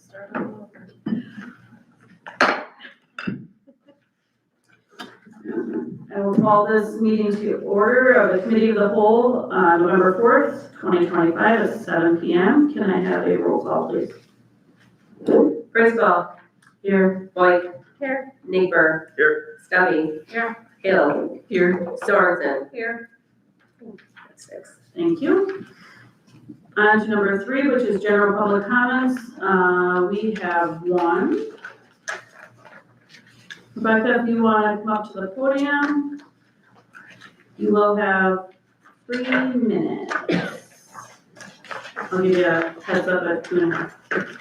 Start all over. I will call this meeting to order of the Committee of the Whole on November 4th, 2025 at 7 p.m. Can I have a roll call, please? Frisbee. Here. White. Here. Neighbor. Here. Scubby. Here. Hill. Here. Sorensen. Here. That's six. Thank you. On to number 3, which is general public comments. We have one. Rebecca, if you want to come up to the podium, you will have 3 minutes. I'll give you a heads up at 2.5.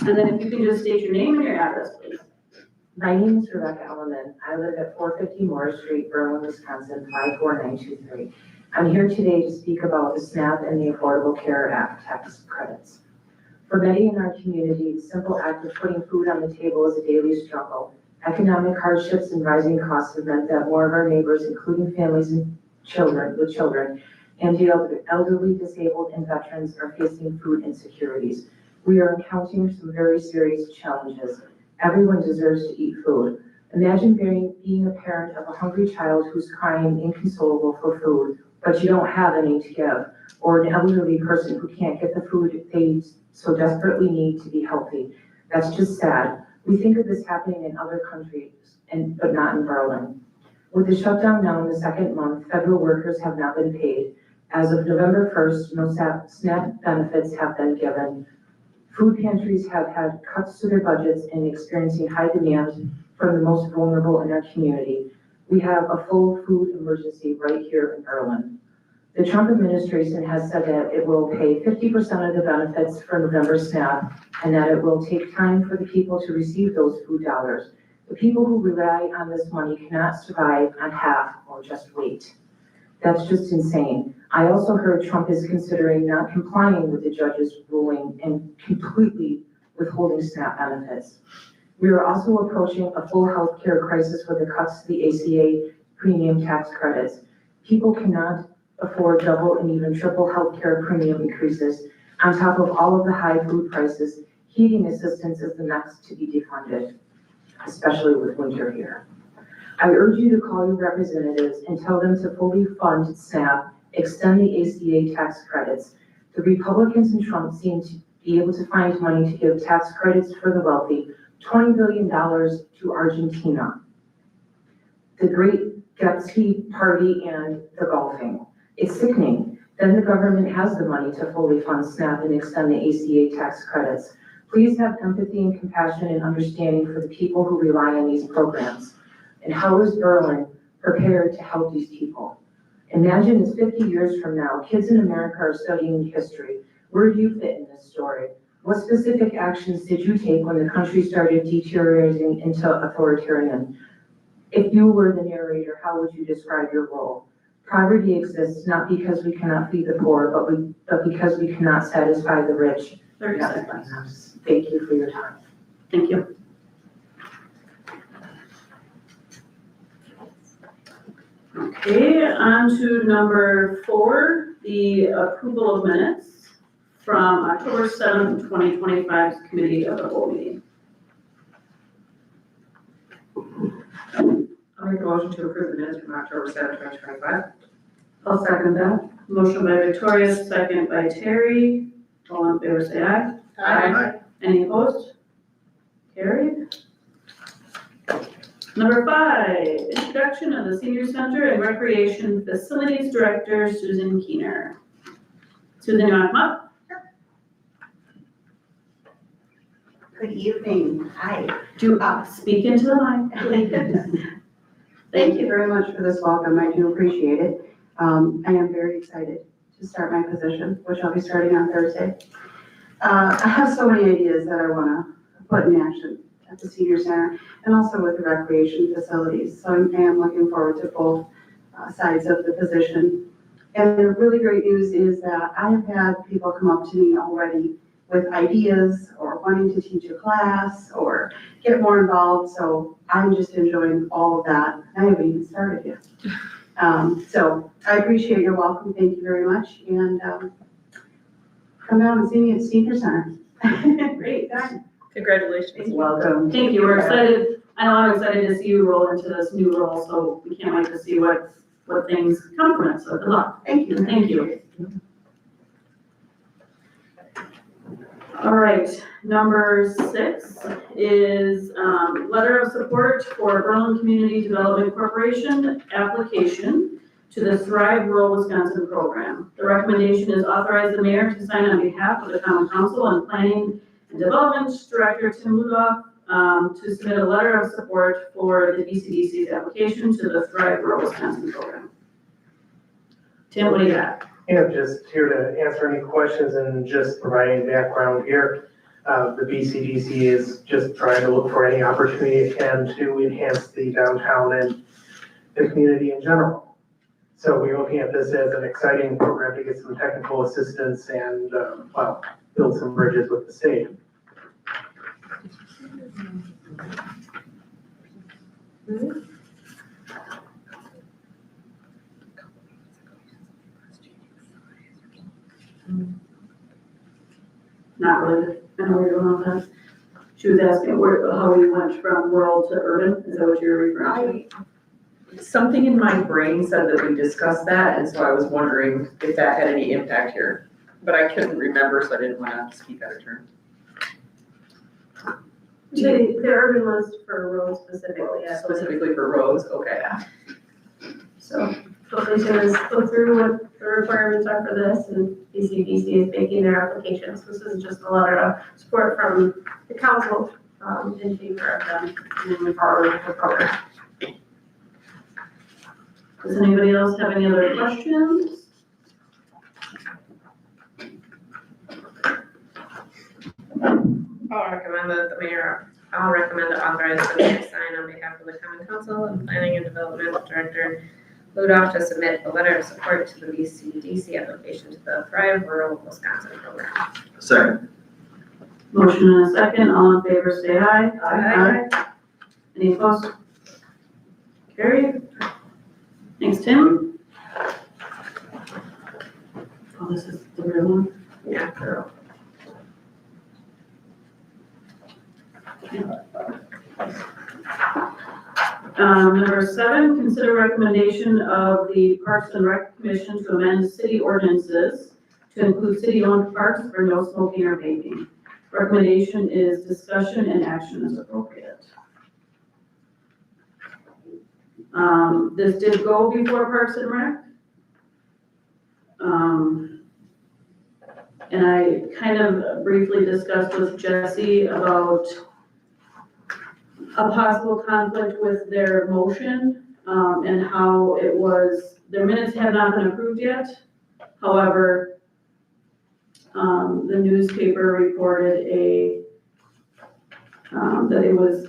And then if you can just state your name and your address, please. My name is Rebecca Elliman. I live at 450 Morris Street, Berlin, Wisconsin, 54923. I'm here today to speak about the SNAP and the Affordable Care Act tax credits. For many in our community, the simple act of putting food on the table is a daily struggle. Economic hardships and rising costs have meant that more of our neighbors, including families and children, and the elderly, disabled, and veterans are facing food insecurities. We are encountering some very serious challenges. Everyone deserves to eat food. Imagine being a parent of a hungry child who's crying inconsolable for food, but you don't have any to give, or an elderly person who can't get the food they so desperately need to be healthy. That's just sad. We think of this happening in other countries, but not in Berlin. With the shutdown now in the second month, federal workers have not been paid. As of November 1st, no SNAP benefits have been given. Food pantries have had cuts to their budgets and experiencing high demand from the most vulnerable in our community. We have a full food emergency right here in Berlin. The Trump administration has said that it will pay 50% of the benefits for November SNAP and that it will take time for the people to receive those food dollars. The people who rely on this money cannot survive on half or just wait. That's just insane. I also heard Trump is considering not complying with the judge's ruling and completely withholding SNAP benefits. We are also approaching a full healthcare crisis with the cuts to the ACA premium tax credits. People cannot afford double and even triple healthcare premium increases. On top of all of the high food prices, heating assistance is the next to be defunded, especially with winter here. I urge you to call your representatives and tell them to fully fund SNAP, extend the ACA tax credits. The Republicans and Trump seem to be able to find money to give tax credits for the wealthy, $20 billion to Argentina, the Great Gatsby Party, and the golfing. It's sickening. Then the government has the money to fully fund SNAP and extend the ACA tax credits. Please have empathy and compassion and understanding for the people who rely on these programs. And how is Berlin prepared to help these people? Imagine it's 50 years from now, kids in America are studying history. Where do you fit in this story? What specific actions did you take when the country started deteriorating into authoritarian? If you were the narrator, how would you describe your role? Poverty exists not because we cannot feed the poor, but because we cannot satisfy the rich. 30 seconds. Thank you for your time. Thank you. Okay, on to number 4, the approval of minutes from October 7th, 2025 Committee of the Whole meeting. I'll make a motion to approve the minutes from October 7th, 2025. I'll second that. Motion by Victoria, second by Terry. All in favor, say aye. Aye. Any opposed? Carried. Number 5, introduction of the Senior Center and Recreation Facilities Director, Susan Keener. Susan, you want to come up? Good evening. Hi. Do speak into the mic, please. Thank you very much for this welcome. I do appreciate it. I am very excited to start my position, which I'll be starting on Thursday. I have so many ideas that I want to put in action at the Senior Center and also with the recreation facilities. So I am looking forward to both sides of the position. And the really great news is that I have had people come up to me already with ideas or wanting to teach a class or get more involved. So I'm just enjoying all of that. I haven't even started yet. So I appreciate your welcome. Thank you very much. And come down and see me at Senior Center. Great. Congratulations. Welcome. Thank you, we're excited, I know I'm excited to see you roll into this new role, so we can't wait to see what things come from it, so good luck. Thank you. Thank you. All right, number 6 is, letter of support for Berlin Community Development Corporation application to the Thrive Rural Wisconsin program. The recommendation is authorize the mayor to sign on behalf of the common council and planning and development director Tim Ludoff, to submit a letter of support for the BCDC's application to the Thrive Rural Wisconsin program. Tim, what do you got? Yeah, just here to answer any questions and just providing background here. The BCDC is just trying to look for any opportunity it can to enhance the downtown and the community in general. So we're looking at this as an exciting program to get some technical assistance and, well, build some bridges with the state. Not really, I know where you're going with that. She was asking how we went from rural to urban, is that what you're referring to? Something in my brain said that we discussed that, and so I was wondering if that had any impact here. But I couldn't remember, so I didn't want to speak out of turn. The urban was for roads specifically, Specifically for roads, okay. so hopefully she was go through what the requirements are for this, and BCDC is making their applications. This is just a letter of support from the council, in favor of them moving forward with the program. Does anybody else have any other questions? I'll recommend to authorize the mayor to sign on behalf of the common council and planning and development director Ludoff to submit a letter of support to the BCDC application to the Thrive Rural Wisconsin program. Second. Motion and a second, all in favor say aye. Aye. Any opposed? Carried. Thanks, Tim. Oh, this is the real one? Yeah, girl. Number 7, consider recommendation of the Parks and Rec Commission to amend city ordinances to include city-owned parks for no smoking or vaping. Recommendation is discussion and action as appropriate. This did go before Parks and Rec. And I kind of briefly discussed with Jesse about a possible conflict with their motion, and how it was, their minutes have not been approved yet. However, the newspaper reported that it was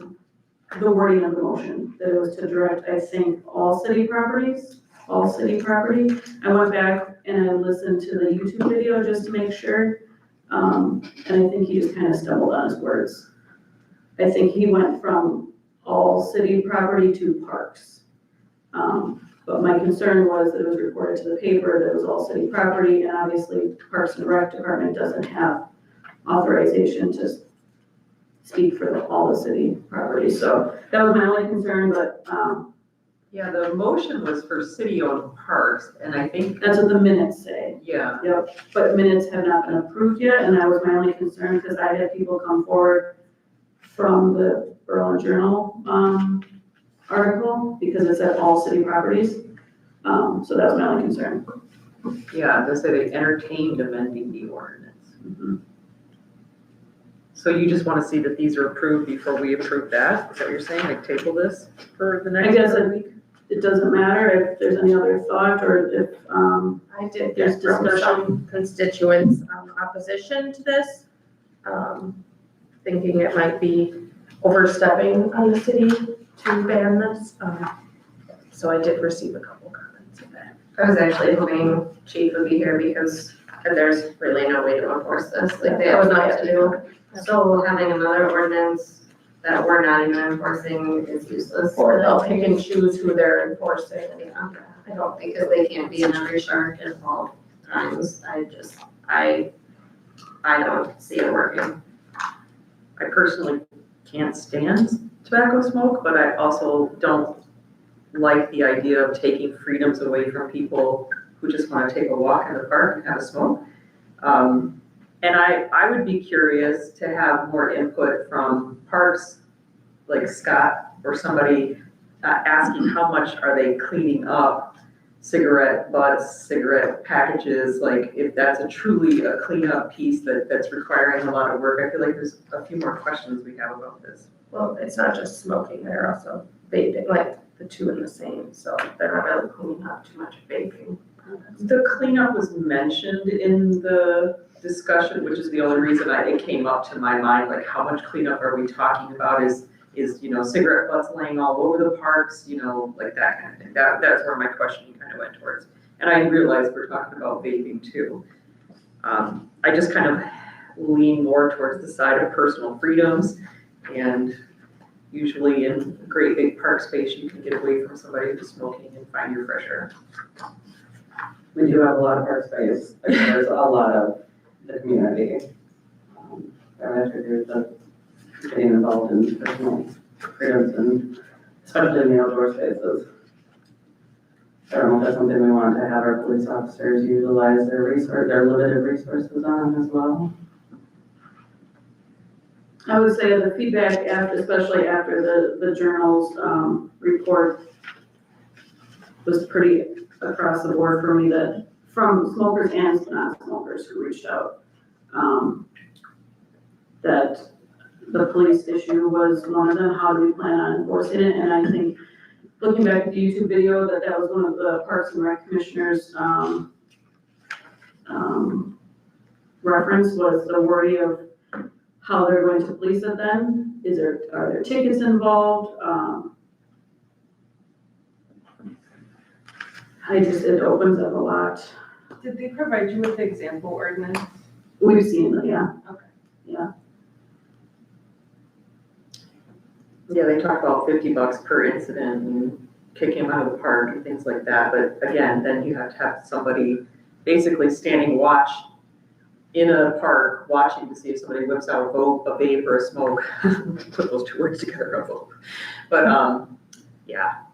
the wording of the motion, that it was to direct, I think, all city property. I went back and I listened to the YouTube video just to make sure, and I think he just kind of stumbled on his words. I think he went from all city property to parks. But my concern was that it was reported to the paper that it was all city property, and obviously Parks and Rec Department doesn't have authorization to speak for all the city property. So that was my only concern, but Yeah, the motion was for city-owned parks, and I think, that's what the minutes say. yeah, Yep, but minutes have not been approved yet, and that was my only concern, because I had people come forward from the Berlin Journal, article, because it said all city properties. So that was my only concern. yeah, they say they entertained amending the ordinance. Mhm. So you just want to see that these are approved before we approve that? Is that what you're saying, like table this for the I next guess week? it doesn't matter if there's any other thought, or if, I did There's get from discussion. some constituents, opposition to this, thinking it might be overstepping on the city to ban this. So I did receive a couple comments of that. I was actually hoping Chief would be here because there's really no way to enforce this, like they have nothing to do. So having another ordinance that we're not even enforcing is useless. Or they'll pick and choose who they're enforcing. I don't think that they can't be another shark in all times. I I don't see it working. I personally can't stand tobacco smoke, but I also don't like the idea of taking freedoms away from people who just wanna take a walk in the park and have a smoke. And I would be curious to have more input from parks, like Scott or somebody, asking how much are they cleaning up cigarette butts, cigarette packages, like if that's a truly a cleanup piece that's requiring a lot of work. I feel like there's a few more questions we have about this. Well, it's not just smoking, they're also vaping, like the two in the same, so they're not really cleaning up too much vaping. The cleanup was mentioned in the discussion, which is the only reason it came up to my mind, like how much cleanup are we talking about is, cigarette butts laying all over the parks, like that kind of thing. That's where my questioning kind of went towards. And I realized we're talking about vaping too. I just kind of lean more towards the side of personal freedoms, and usually in a great big park space, you can get away from somebody who's smoking and find your fresh air. We do have a lot of park space, like, there's a lot of the community. Parametric groups that getting involved in personal freedoms and especially in the outdoor spaces. I don't know if that's something we want to have our police officers utilize their limited resources on as well. I would say the feedback after, especially after the journal's, report was pretty across the board for me, that from smokers and non-smokers who reached out, that the police issue was one of them. How do we plan on enforcing it? And I think, looking back at the YouTube video, that was one of the Parks and Rec Commissioners, reference was the worry of how they're going to police it then. Are there tickets involved? It opens up a lot. Did they provide you with the example ordinance? We've seen it, yeah. Okay. Yeah. Yeah, they talk about $50 per incident and kicking them out of the park and things like that, but again, then you have to have somebody basically standing watch in a park, watching to see if somebody whips out a vape or a smoke. Put those two words together, a vape. But, yeah.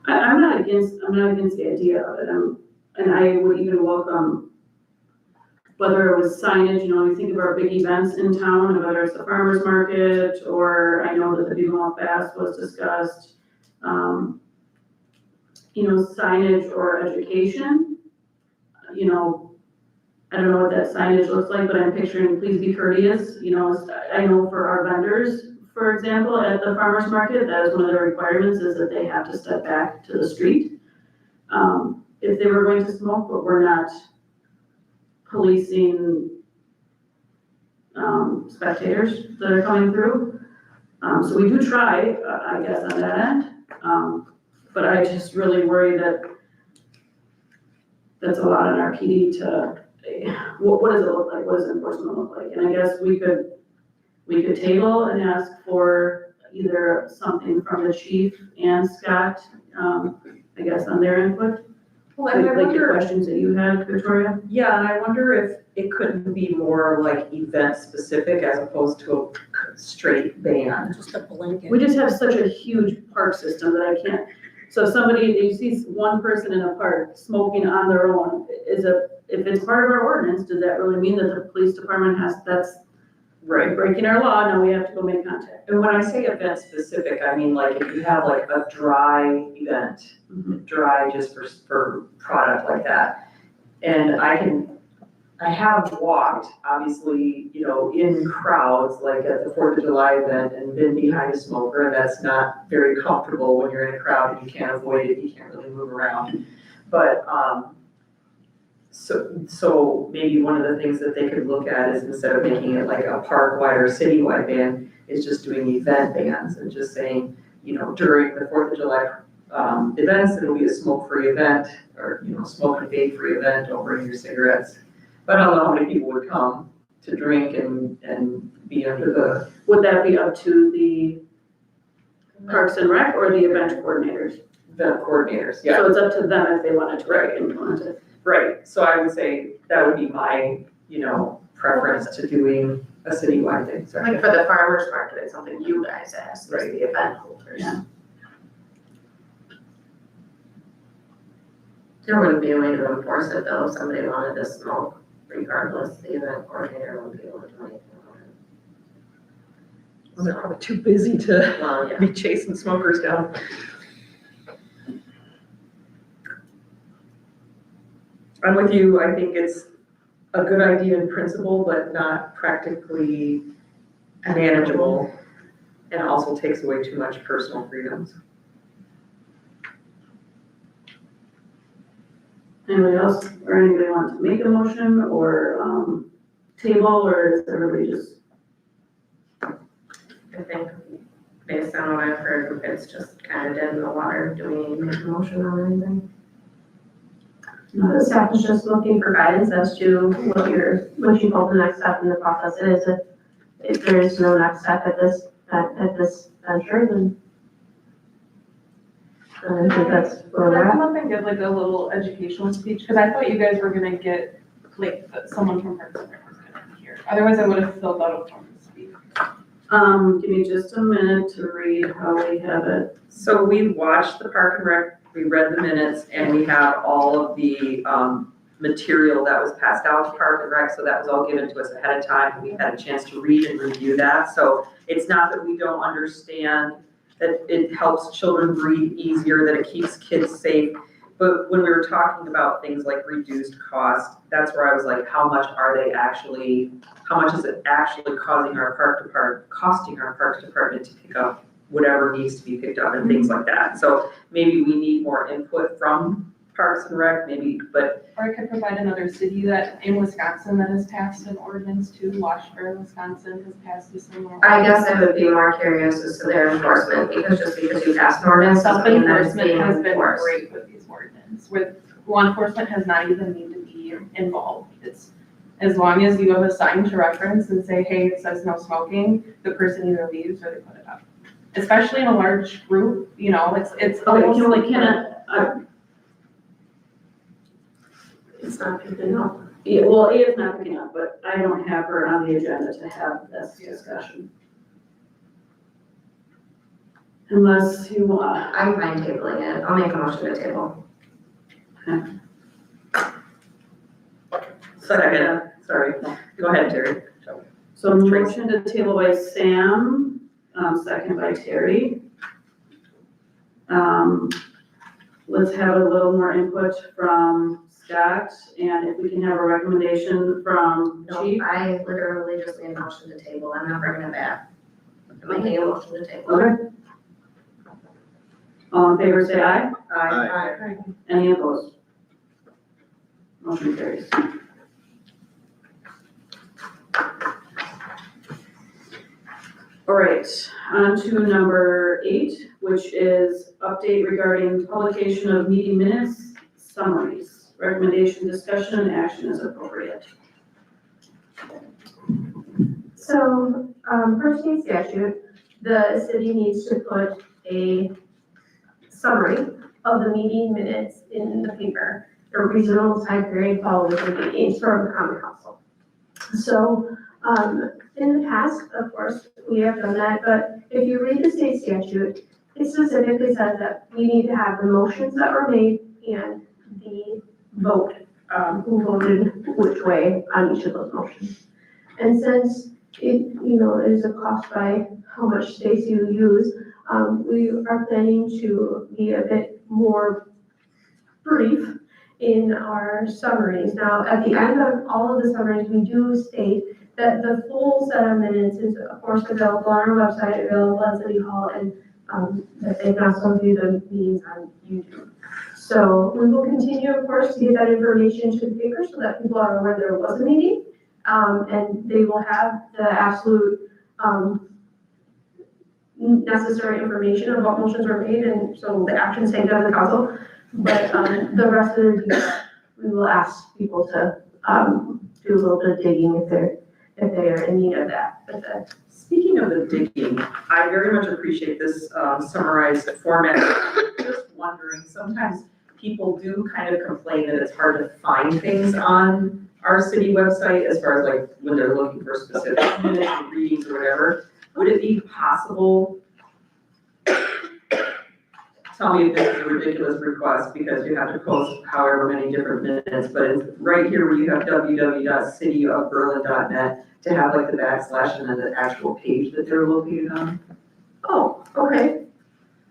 I'm not against the idea of it, and I would even welcome, whether it was signage, you think of our big events in town, whether it's the farmer's market, or I know that the Beagle Fast was discussed, signage or education, I don't know what that signage looks like, but I'm picturing please be courteous, I know for our vendors, for example, at the farmer's market, that is one of the requirements, is that they have to step back to the street. If they were going to smoke, but we're not policing spectators that are coming through. So we do try, I guess, on that end. But I just really worry that that's a lot on our PD to, what does it look like? What does enforcement look like? And I guess we could table and ask for either something from the chief and Scott, I guess, on their input. Well, and I Like the wonder, questions that you had, Victoria? yeah, and I wonder if it couldn't be more like event specific as opposed to a straight ban. Just a blanket. We just have such a huge park system that I can't, so if you see one person in a park smoking on their own, if it's part of our ordinance, does that really mean that the police department that's Right. breaking our law, now we have to go make contact? And when I say event specific, I mean like if you have like a dry event, dry just for product like that. And I have walked, obviously, in crowds, like at the 4th of July event and been behind a smoker, and that's not very comfortable when you're in a crowd and you can't avoid it, you can't really move around. But, so maybe one of the things that they could look at is, instead of making it like a park-wide or city-wide ban, is just doing event bans and just saying, during the 4th of July events, it'll be a smoke-free event, or, smoke and vape-free event, don't bring your cigarettes. But I don't know how many people would come to drink and be under the. Would that be up to the Parks and Rec or the event coordinators? Event coordinators, yeah. So it's up to them if they wanted to implement it. Right, so I would say that would be my, preference to doing a citywide thing, sorry. Like for the farmer's market, it's something you guys ask, Right. the event holders. Yeah. There wouldn't be a way to enforce it though, if somebody wanted to smoke regardless, the event coordinator wouldn't be able to do anything about it. Well, they're probably too busy to Well, yeah. be chasing smokers down. I'm with you, I think it's a good idea in principle, but not practically manageable, and also takes away too much personal freedoms. Anybody else, or anybody want to make a motion, or, table, or is everybody just, I think based on what I've heard, it's just kind of dead in the water. Do we need to make a motion on anything? The staff is just looking for guidance as to what you hope the next step in the process is. If there is no next step at this venture, then I think that's where Could I we're at. come up and give like a little educational speech? Because I thought you guys were gonna get, like, someone from Parks and Rec was gonna be here. Otherwise, I would have filled out a form to speak. give me just a minute to read how we have it. So we watched the Park and Rec, we read the minutes, and we have all of the, material that was passed out to Park and Rec, so that was all given to us ahead of time. We had a chance to read and review that, so it's not that we don't understand that it helps children breathe easier, that it keeps kids safe. But when we were talking about things like reduced cost, that's where I was like, how much is it actually costing our parks department to pick up whatever needs to be picked up and things like that. So maybe we need more input from Parks and Rec, maybe, but Or I could provide another city that, in Wisconsin, that has passed an ordinance too. Washburn, Wisconsin has passed a similar. I guess I would be more curious as to their enforcement, because just because you passed an ordinance doesn't mean that it's Self-enforcement being has been enforced. great with these ordinances, where law enforcement has not even need to be involved. It's, as long as you have a sign to reference and say, hey, it says no smoking, the person either leaves or they put it up. Especially in a large group, you know, it's almost like. It's not picking up. Yeah, well, it is not picking up, but I don't have her on the agenda to have this discussion. Unless you want, I'm fine tabling it. I'll make a motion to table. second, sorry, go ahead, Terry. so motion to table by Sam, second by Terry. Let's have a little more input from Scott, and if we can have a recommendation from No, Chief. I literally just made a motion to table. I'm not bringing it back. I'm making a motion to table. Okay. All in favor, say aye. Aye. Any opposed? Motion carries. All right, on to number 8, which is update regarding publication of meeting minutes, summaries, recommendation, discussion, and action as appropriate. So, per state statute, the city needs to put a summary of the meeting minutes in the paper, a reasonable time period following the meetings from the common council. So, in the past, of course, we have done that, but if you read the state statute, it specifically says that we need to have the motions that were made and the vote, who voted which way on each of those motions. And since it, there's a cost by how much space you use, we are planning to be a bit more brief in our summaries. Now, at the end of all of the summaries, we do state that the full set of minutes is, of course, available on our website, available at City Hall, and that they can also view the meetings on YouTube. So we will continue, of course, to get that information to the paper so that people are aware there was a meeting, and they will have the absolute necessary information of what motions were made, and so the actions taken by the council. But the rest of the details, we will ask people to do a little bit of digging if they are in need of that. Speaking of the digging, I very much appreciate this summarized format. I'm just wondering, sometimes people do kind of complain that it's hard to find things on our city website as far as like when they're looking for specific minutes and readings or whatever, would it be possible? Tell me if this is a ridiculous request because you have to post however many different minutes, but it's right here where you have www.cityofberlin.net to have like the backslash and then the actual page that they're located on. Oh, okay.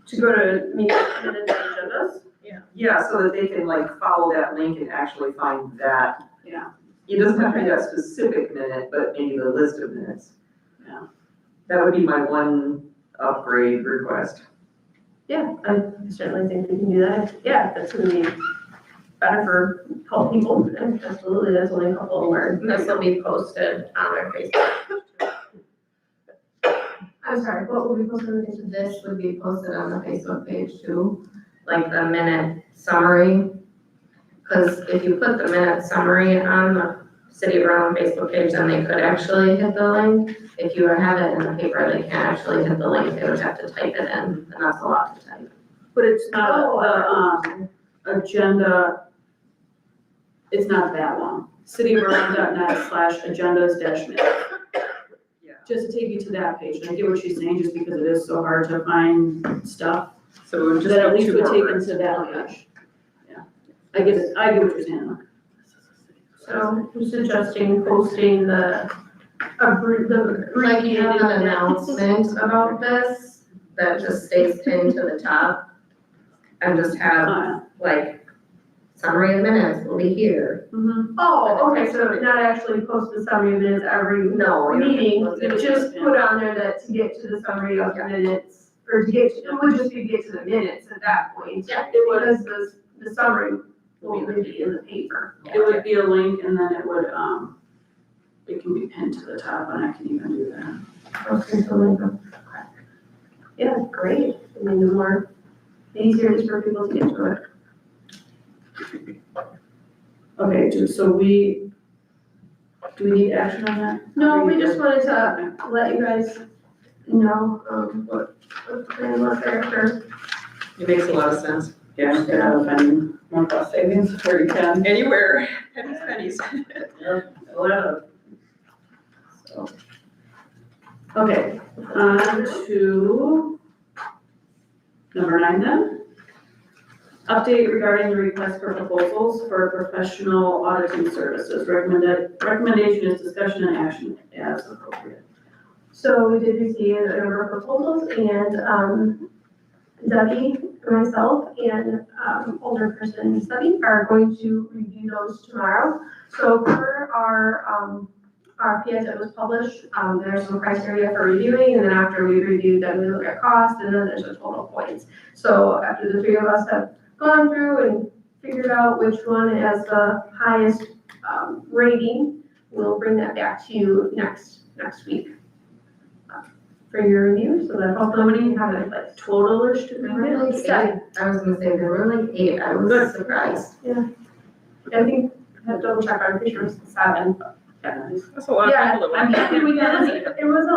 To go to meeting minutes and agendas? Yeah, so that they can like follow that link and actually find that. Yeah. It doesn't have to be that specific minute, but maybe the list of minutes. Yeah. That would be my one upgrade request. Yeah, I certainly think we can do that. Yeah, that's gonna be better for help people. And absolutely, that's only a couple of words. This will be posted on our Facebook. I'm sorry, what will be posted on the Facebook? This would be posted on the Facebook page too, like the minute summary. Because if you put the minute summary on the City of Berlin Facebook page, then they could actually hit the link. If you have it in the paper, they can't actually hit the link, they would have to type it in, and that's a lot to type. But it's not, the, agenda, it's not that long. cityofberlin.net/agendas-minutes. Yeah. Just to take you to that page, and I get what she's saying, just because it is so hard to find stuff, So it would just that at be least two would more take words. them to that page. Yeah, I get it, I get what you're saying. So you're suggesting posting the Like you have an announcement about this, that just stays pinned to the top. And just have like, summary of the minutes will be here. Mhm. Oh, okay, so not actually post the summary of minutes every No, you're meeting, supposed to you just put on there that to get to the summary of the minutes, or to get, it would just be get to the minutes at that point. Yeah. Because the summary will be in the paper. It would be a link, and then it would, it can be pinned to the top, and I can even do that. Okay, so like, yeah, great, I mean, the easier it is for people to get to it. Okay, do we need action on that? No, we just wanted to let you guys know, what the plan was there for. It makes a lot of sense. Yeah, instead of finding more cost savings where you can. Anywhere, pennies. Whatever. So. Okay, on to number 9 then. Update regarding the request for proposals for professional auditing services. Recommendation is discussion and action as appropriate. So we did receive a number of proposals and, Debbie, myself, and, older person Debbie are going to review those tomorrow. So per our RFPs that was published, there's some criteria for reviewing, and then after we reviewed them, we look at cost, and then there's a total points. So after the 3 of us have gone through and figured out which one has the highest, rating, we'll bring that back to you next week for your review, so that hopefully we have it in place. Totalish to There were like 8, I was gonna say, there were like 8, I was surprised. I think, I have to double check, I'm pretty sure it's 7. That's a lot Yeah, of people. I'm happy we got it. It was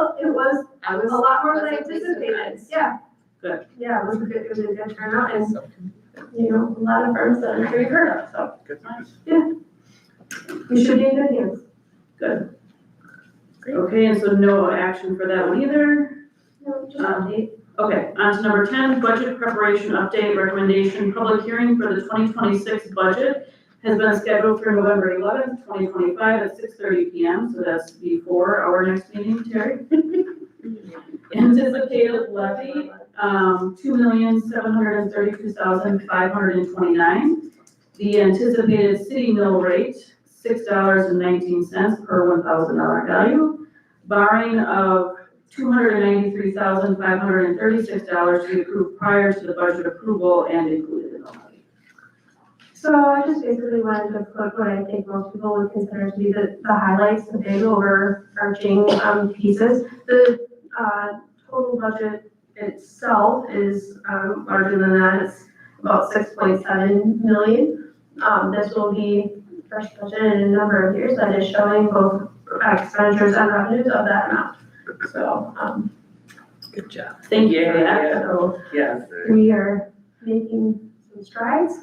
I a was lot more than I pleasantly anticipated, surprised. yeah. Good. Yeah, it was a good turnout, and, you know, a lot of firms that I'm sure you've heard of, so. We should be in good hands. Good. Okay, and so no action for that one either. No, just update. Okay, on to number 10, budget preparation update recommendation. Public hearing for the 2026 budget has been scheduled for November 11th, 2025 at 6:30 PM. So that's before our next meeting, Terry. Anticipated levy, $2,732,529. The anticipated city mill rate, $6.19 per $1,000 value. Borrowing of $293,536 to be approved prior to the budget approval and included in the levy. So I just basically wanted to put what I think most people would consider to be the highlights, the big overarching, pieces. The, total budget itself is, larger than that, it's about 6.7 million. This will be first budget in a number of years that is showing both expenditures and revenues of that amount. So, Good job. Thank you for that. so Yeah. we are making some strides.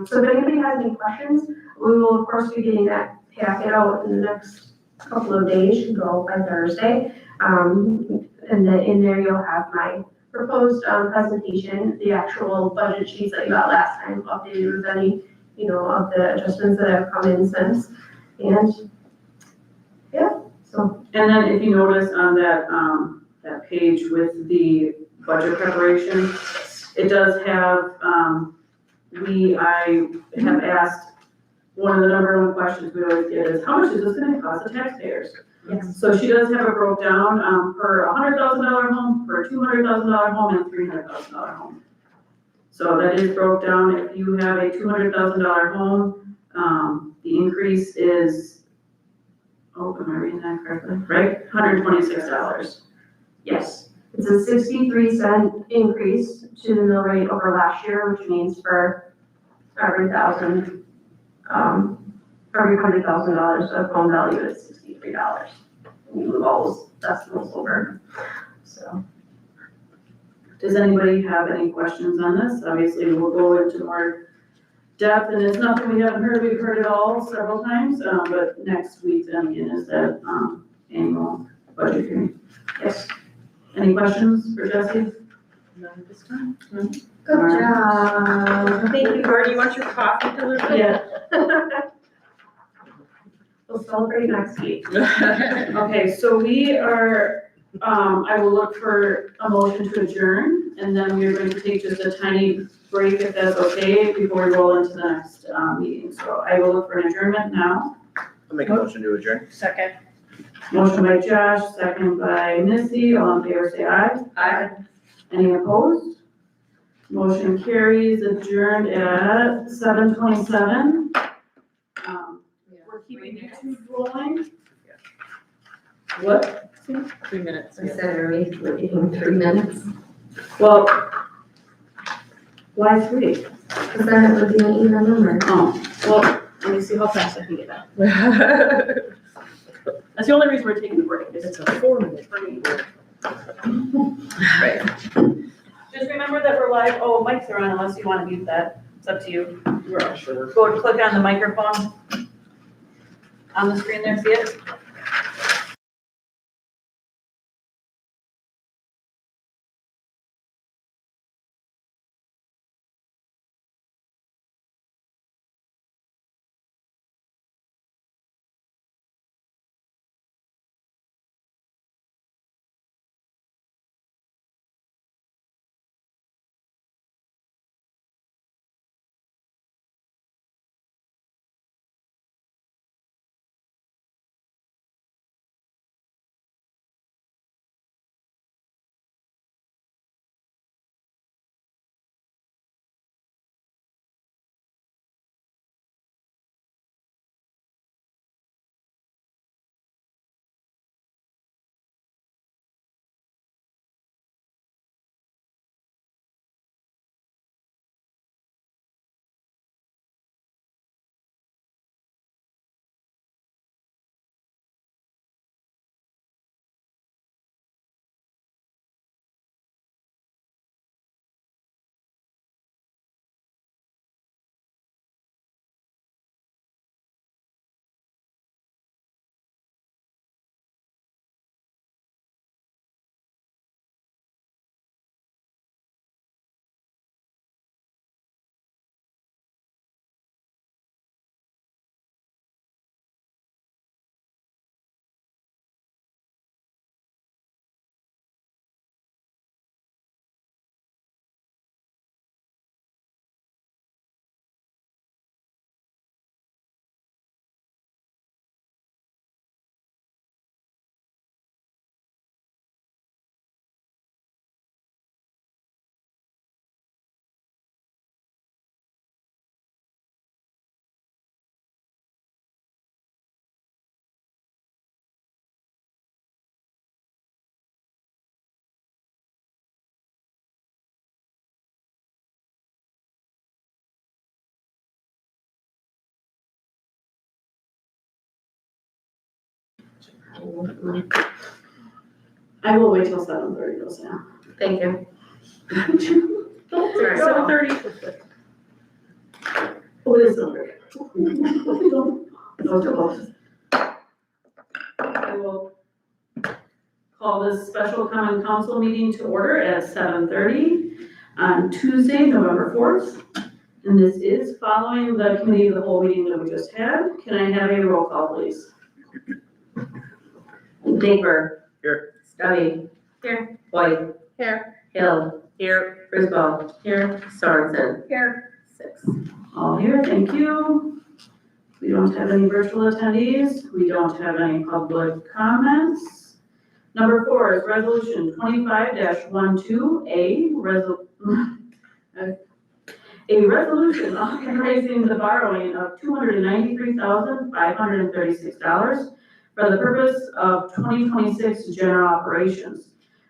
So if anybody has any questions, we will of course be getting that packet out in the next couple of days, should go out by Thursday. And then in there you'll have my proposed, presentation, the actual budget sheets that you got last time, updated with any, of the adjustments that have come in since. And, yeah, so, And then if you notice on that, that page with the budget preparation, it does have, I have asked, one of the number one questions we always get is, how much is this gonna cost the taxpayers? yes. So she does have it broke down, per $100,000 home, per $200,000 home, and $300,000 home. So that is broke down. If you have a $200,000 home, the increase is, oh, am I reading that correctly? Right, $126. Yes, it's a 63-cent increase to the mill rate over last year, which means for every $100,000 of home value is $63. You move all those decimals over, so. Does anybody have any questions on this? Obviously, we'll go into more depth, and it's nothing we haven't heard. We've heard it all several times, but next week, then again, is that, annual budget hearing. Yes. Any questions for Jesse? None at this time. Good job. Thank you. Or do you want your coffee delivered? Yeah. We'll celebrate next week. Okay, so we are, I will look for a motion to adjourn, and then we're going to take just a tiny break, if that's okay, before we roll into the next, meeting. So I will look for an adjournment now. I'll make a motion to adjourn. Second. Motion by Josh, second by Missy, all in favor say aye. Aye. Any opposed? Motion carries, adjourned at 7:27. We're keeping YouTube rolling. What? 3 minutes. I said, are we waiting 3 minutes? Well, why 3? Because then it would be an even number. Oh, well, let me see how fast I can get that. That's the only reason we're taking the break. It's a 4-minute. Right. Just remember that we're live. Oh, mics are on unless you want to mute that. It's up to you. Yeah, sure. Go and click on the microphone on the screen there, see it? I will wait till 7:30 goes down. Thank you. Don't worry, 7:30. Oh, it is 7:30. Those are close. I will call this special common council meeting to order at 7:30 on Tuesday, November 4th. And this is following the committee of the whole meeting that we just had. Can I have a roll call, please? Neighbor. Here. Stubby. Here. White. Here. Hill. Here. Frisbee. Here. Sorensen. Here. 6. All here, thank you. We don't have any virtual attendees. We don't have any public comments. Number 4 is resolution 25-12A, a resolution authorizing the borrowing of $293,536 for the purpose of 2026 general operations.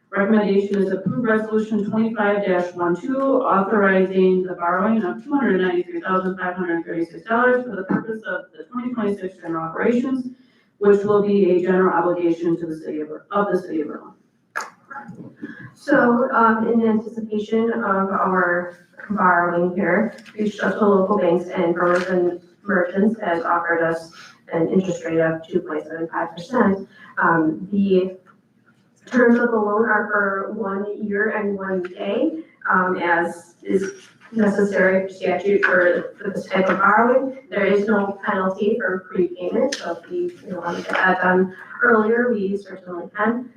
Recommendation is approve resolution 25-12, authorizing the borrowing of $293,536 for the purpose of the 2026 general operations, which will be a general obligation to the city of Berlin. So, in anticipation of our borrowing here, reached out to local banks and growers and merchants has offered us an interest rate of 2.75%. The terms of the loan are for 1 year and 1 day, as is necessary statute for this type of borrowing. There is no penalty for prepayment, so if we want to get that done earlier, we certainly can.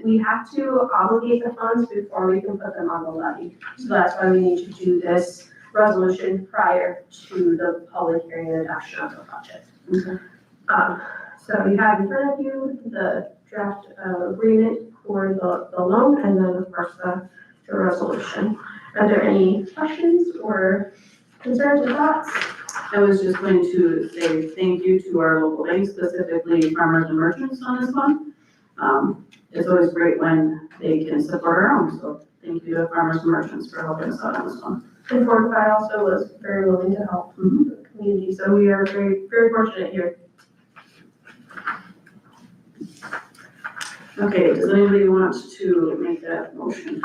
We have to obligate the funds before we can put them on the levy. So that's why we need to do this resolution prior to the public hearing and adoption of the budget. Okay. So you have in front of you the draft agreement for the loan and then of course the resolution. Are there any questions or concerns or thoughts? I was just going to say thank you to our local banks, specifically farmers and merchants on this one. It's always great when they can support our own, so thank you to farmers and merchants for helping us out on this one. And Fortify also was very willing to help the community, so we are very, very fortunate here. Okay, does anybody want to make that motion?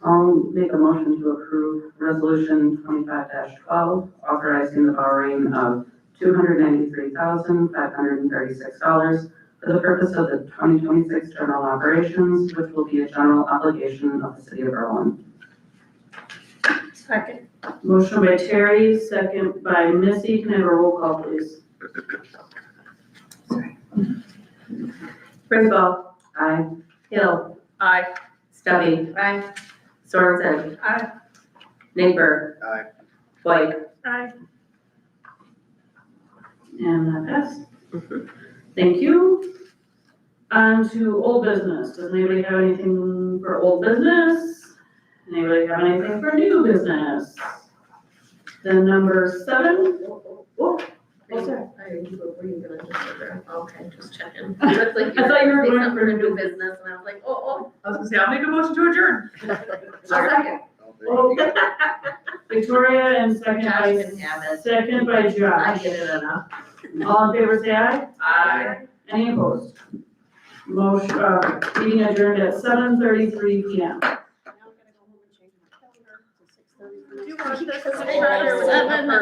I'll make a motion to approve resolution 25-12, authorizing the borrowing of $293,536 for the purpose of the 2026 general operations, which will be a general obligation of the city of Berlin. Second. Motion by Terry, second by Missy. Can I have a roll call, please? Frisbee. Aye. Hill. Aye. Stubby. Aye. Sorensen. Aye. Neighbor. Aye. White. Aye. And that passed. Thank you. On to old business. Does anybody have anything for old business? Anybody have anything for new business? Then number 7. Oh, sorry. Okay, just checking. I thought you were going for new business, and I was like, I was gonna say, I'll make a motion to adjourn. Second. Oh. Victoria and second Josh by, can have it. second by I Josh. get it enough. All in favor, say aye. Aye. Any opposed? Motion, meeting adjourned at 7:33 PM. Do you want this? Seven, and I-